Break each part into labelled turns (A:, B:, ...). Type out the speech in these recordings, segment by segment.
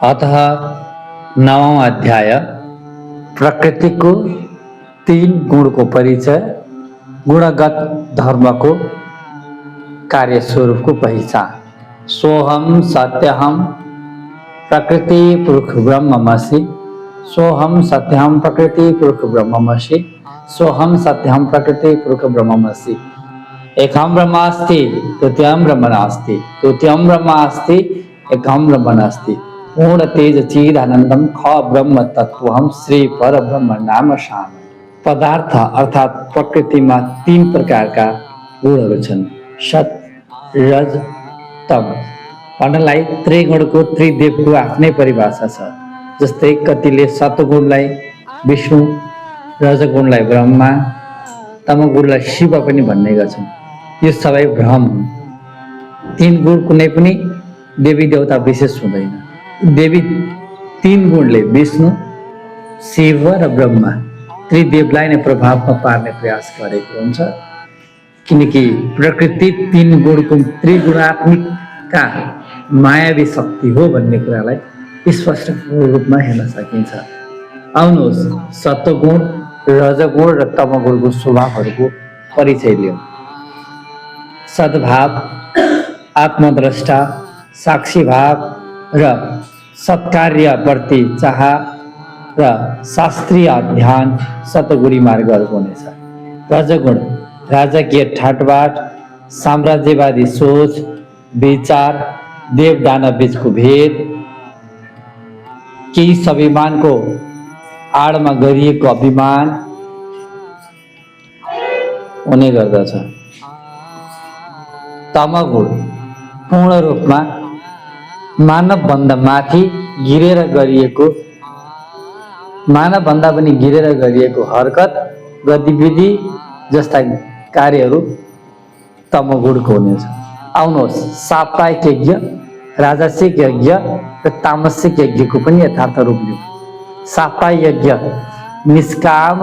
A: अतः नवौं अध्याय प्रकृति को तीन गुण को परिचय, गुणगत धर्म को कार्य स्वरूप को पहचान। सोहम सत्यहम प्रकृति पुरुष ब्रह्ममसि, सोहम सत्यहम प्रकृति पुरुष ब्रह्ममसि, सोहम सत्यहम प्रकृति पुरुष ब्रह्ममसि। एकम ब्रह्मास्ति द्वितीयम ब्रह्म नास्ति, द्वितीयम ब्रह्मास्ति एकम ब्रह्म नास्ति। पूर्ण तेज चिदानंदम ख ब्रह्म तत्वहम श्री पर ब्रह्म नाम शाम। पदार्थ अर्थात प्रकृति में तीन प्रकार का गुणहरू छन्, सत रज तम। भन्नलाई त्रिगुण को त्रिदेव को आफ्नै परिभाषा छ। जस्तै कतिले सतगुणलाई विष्णु, रजगुणलाई ब्रह्मा, तमगुणलाई शिव पनि भन्ने गर्छन्। यो सबै भ्रम हुन्। तीन गुण कुनै पनि देवी देवता विशेष हुँदैन। देवी तीन गुणले विष्णु, शिव र ब्रह्मा त्रिदेवलाई नै प्रभावमा पार्ने प्रयास गरेको हुन्छ। किनकि प्रकृति तीन गुणको त्रिगुणात्मिकता मायावी शक्ति हो भन्ने कुरालाई स्पष्ट रूपमा हेर्न सकिन्छ। आउनुहोस् सत्वगुण, रजगुण र तमगुणको स्वभावहरूको परिचय लियौँ। सद्भाव, आत्मद्रष्टा, साक्षी भाव र सत्कार्यप्रति चाह र शास्त्रीय ध्यान सतगुणी मार्गहरूको हुनेछ। रजगुण राजकीय ठाटबाट, साम्राज्यवादी सोच विचार, देव दानव बीचको भेद, केही स्वाभिमानको आडमा गरिएको अभिमान हुने गर्दछ। तमगुण पूर्ण रूपमा मानवभन्दा माथि गिरेर गरिएको, मानवभन्दा पनि गिरेर गरिएको हरकत गतिविधि जस्ता कार्यहरू तमगुणको हुनेछ। आउनुहोस् साप्ताहिक यज्ञ, राजसिक यज्ञ र तामसिक यज्ञको पनि यथार्थ रूप लियौँ। साप्ताहिक यज्ञ निष्काम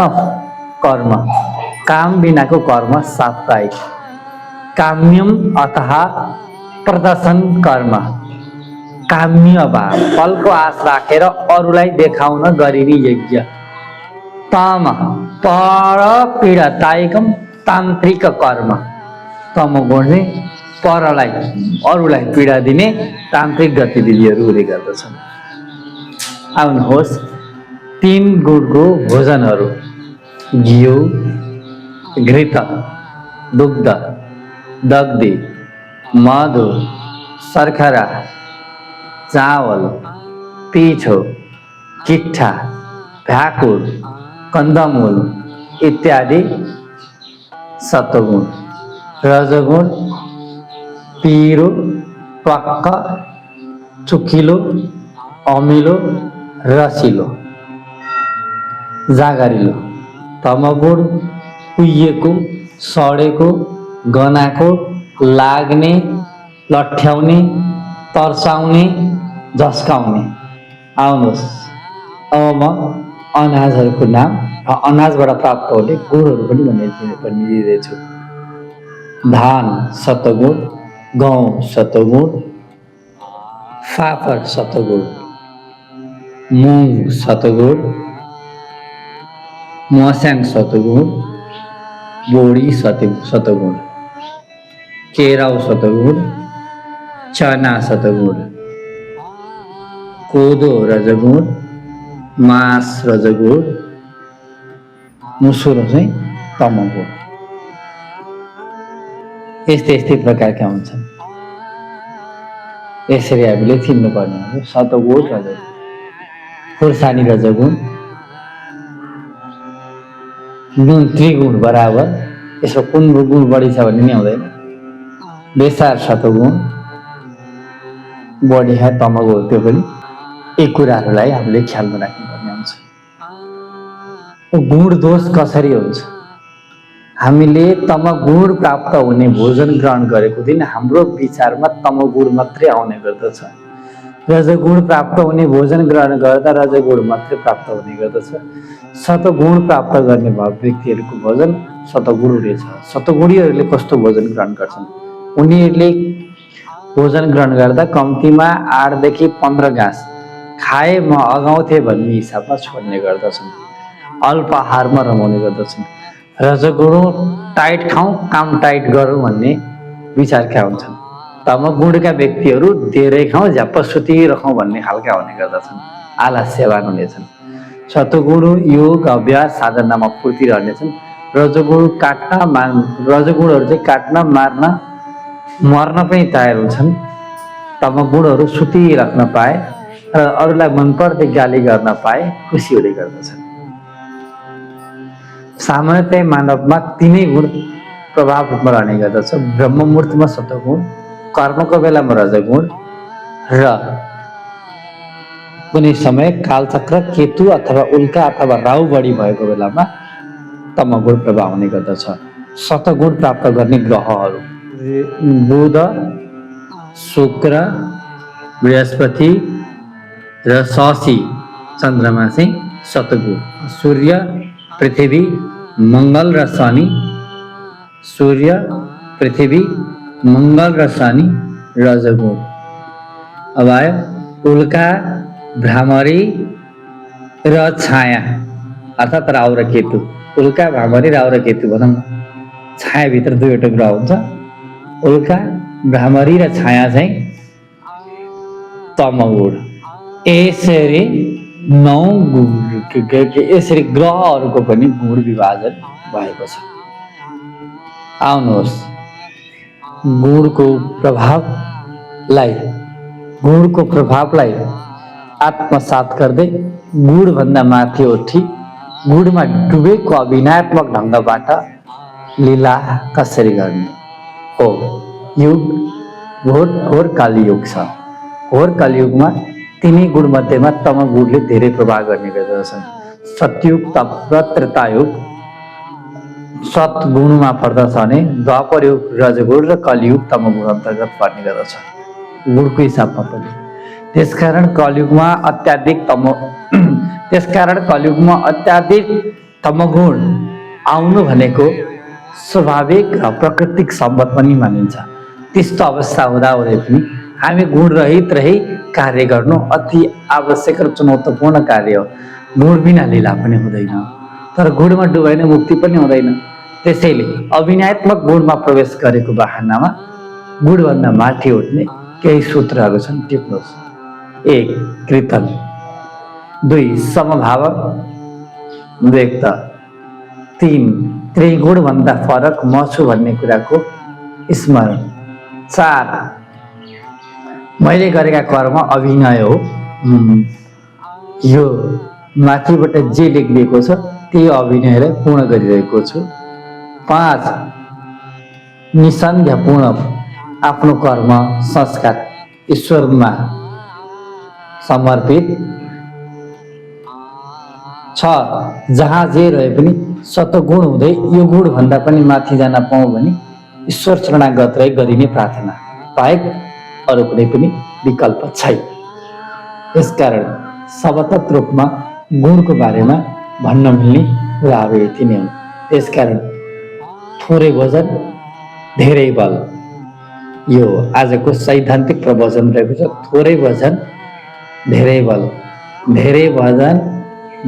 A: कर्म, काम बिनाको कर्म साप्ताहिक। काम्यम अतः प्रदर्शन कर्म, काम्य भाव फलको आश राखेर अरूलाई देखाउन गरिने यज्ञ। तम पर पीडादायकम तान्त्रिक कर्म, तमगुण चाहिँ परलाई अरूलाई पीडा दिने तान्त्रिक गतिविधिहरू हुने गर्दछन्। आउनुहोस् तीन गुणको भोजनहरू, घिउ, घृत, दुग्ध, दग्धी, मधु, शर्करा, चावल, पिठो, किट्ठा, भ्याकुर, कन्दमूल इत्यादि सत्वगुण। रजगुण पिरो, टक्क, चुकिलो, अमिलो, रसिलो, जागरिलो। तमगुण कुहिएको, सडेको, गनाको, लाग्ने, लट्ठ्याउने, तर्साउने, झस्काउने। आउनुहोस् अब म अनाजहरूको नाम र अनाजबाट प्राप्त हुने गुणहरू पनि भनिदिँदैछु। धान सत्वगुण, गहुँ सत्वगुण, फापर सत्वगुण, मुङ सत्वगुण, मस्याङ सत्वगुण, बोडी सत्वगुण, केराउ सत्वगुण, चना सत्वगुण, कोदो रजगुण, मास रजगुण, मुसुरो चाहिँ तमगुण। यस्तै यस्तै प्रकारका हुन्छन्। यसरी हामीले चिन्नुपर्ने हो। सत्वगुण रजगुण, खुर्सानी रजगुण, नुन त्रिगुण बराबर, यसको कुन गुण बढी छ भन्ने नै हुँदैन। बेसार सत्वगुण, बढी है तमगुण, त्यो पनि यी कुराहरूलाई हामीले ख्यालमा राख्नुपर्ने हुन्छ। गुण दोष कसरी हुन्छ? हामीले तमगुण प्राप्त हुने भोजन ग्रहण गरेको दिन हाम्रो विचारमा तमगुण मात्रै आउने गर्दछ। रजगुण प्राप्त हुने भोजन ग्रहण गर्दा रजगुण मात्रै प्राप्त हुने गर्दछ। सतगुण प्राप्त गर्ने व्यक्तिहरूको भोजन सतगुण हुनेछ। सतगुणीहरूले कस्तो भोजन ग्रहण गर्छन्? उनीहरूले भोजन ग्रहण गर्दा कम्तीमा 8 देखि 15 घाँस खाए म अगाउँथे भन्ने हिसाबमा छोड्ने गर्दछन्, अल्प आहारमा रमाउने गर्दछन्। रजोगुण टाइट खाउँ काम टाइट गरौँ भन्ने विचारका हुन्छन्। तमगुणका व्यक्तिहरू धेरै खाउँ झ्याप्प सुतिरहँ भन्ने खालका हुने गर्दछन्, आलस्यवान हुनेछन्। सत्वगुण योग अभ्यास साधनामा फुर्ती रहनेछन्। रजोगुणहरू चाहिँ काट्न मार्न मर्न पनि तयार हुन्छन्। तमगुणहरू सुतिराख्न पाए र अरूलाई मनपर्दै गाली गर्न पाए खुसी हुने गर्दछन्। सामान्यतया मानवमा तीनै गुण प्रभाव रूपमा रहने गर्दछ। ब्रह्म मुहूर्तमा सत्वगुण, कर्मको बेलामा रजोगुण र कुनै समय कालचक्र केतु अथवा उल्का अथवा राहु बढी भएको बेलामा तमगुण प्रभाव हुने गर्दछ। सत्वगुण प्राप्त गर्ने ग्रहहरू बुध, शुक्र, बृहस्पति र शशि चन्द्रमा चाहिँ सत्वगुण। सूर्य, पृथ्वी, मङ्गल र शनि, सूर्य, पृथ्वी, मङ्गल र शनि रजोगुण। अब आयो उल्का, भ्रामरी र छाया अर्थात् राहु र केतु। उल्का, भ्रामरी, राहु र केतु भनौँ न, छायाभित्र दुईवटा ग्रह हुन्छ। उल्का, भ्रामरी र छाया चाहिँ तमगुण। यसरी 9 गुण, यसरी ग्रहहरूको पनि गुण विभाजन भएको छ। आउनुहोस् गुणको प्रभावलाई आत्मसात गर्दै गुणभन्दा माथि उठी गुणमा डुबेको अभिनयात्मक ढङ्गबाट लीला कसरी गर्ने हो। युग घोर कलियुग छ। घोर कलियुगमा तीनै गुण मध्येमा तमगुणले धेरै प्रभाव गर्ने गर्दछन्। सतयुग र त्रेतायुग सतगुणमा पर्दछ भने द्वापरयुग रजगुण र कलियुग तमगुण अन्तर्गत पर्ने गर्दछ गुणको हिसाबमा पनि। त्यसकारण कलियुगमा अत्याधिक तमगुण आउनु भनेको स्वाभाविक र प्राकृतिक सम्मत पनि मानिन्छ। त्यस्तो अवस्था हुँदाहुँदै पनि हामी गुण रहित रही कार्य गर्नु अति आवश्यक र चुनौतीपूर्ण कार्य हो। गुण बिना लीला पनि हुँदैन, तर गुणमा डुबाइन मुक्ति पनि हुँदैन। त्यसैले अभिनयात्मक गुणमा प्रवेश गरेको बहानामा गुणभन्दा माथि उठ्ने केही सूत्रहरू छन्, टिप्नुहोस्। 1. कृतन। 2. समभाव व्यक्त। 3. त्रिगुणभन्दा फरक म छु भन्ने कुराको स्मरण। 4. मैले गरेका कर्म अभिनय हो, यो माथिबाट जे लेखिएको छ त्यही अभिनयलाई पूर्ण गरिरहेको छु। 5. निसन्देहपूर्ण आफ्नो कर्म संस्कार ईश्वरमा समर्पित। 6. जहाँ जे रहे पनि सत्वगुण हुँदै यो गुणभन्दा पनि माथि जान पाऊँ भने ईश्वर शरणागत रही गरिने प्रार्थना बाहेक अरू कुनै पनि विकल्प छैन। यसकारण सबतत रूपमा गुणको बारेमा भन्न मिल्ने कुराहरू यति नै हुन्। त्यसकारण थोरै भोजन धेरै बल, यो आजको सैद्धान्तिक प्रवचन रहेको छ। थोरै भोजन धेरै बल, धेरै भोजन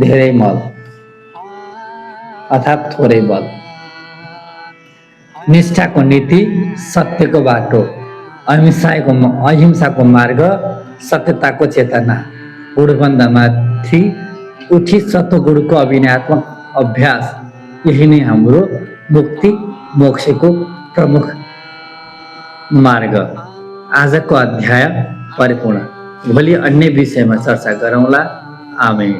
A: धेरै मल, अर्थात् थोरै बल। निष्ठाको नीति, सत्यको बाटो, अहिंसाको मार्ग, सत्यताको चेतना, गुणभन्दा माथि उठी सत्वगुणको अभिनयात्मक अभ्यास, यही नै हाम्रो मुक्ति मोक्षको प्रमुख मार्ग। आजको अध्याय परिपूर्ण। भोलि अन्य विषयमा चर्चा गरौँला। आमेन।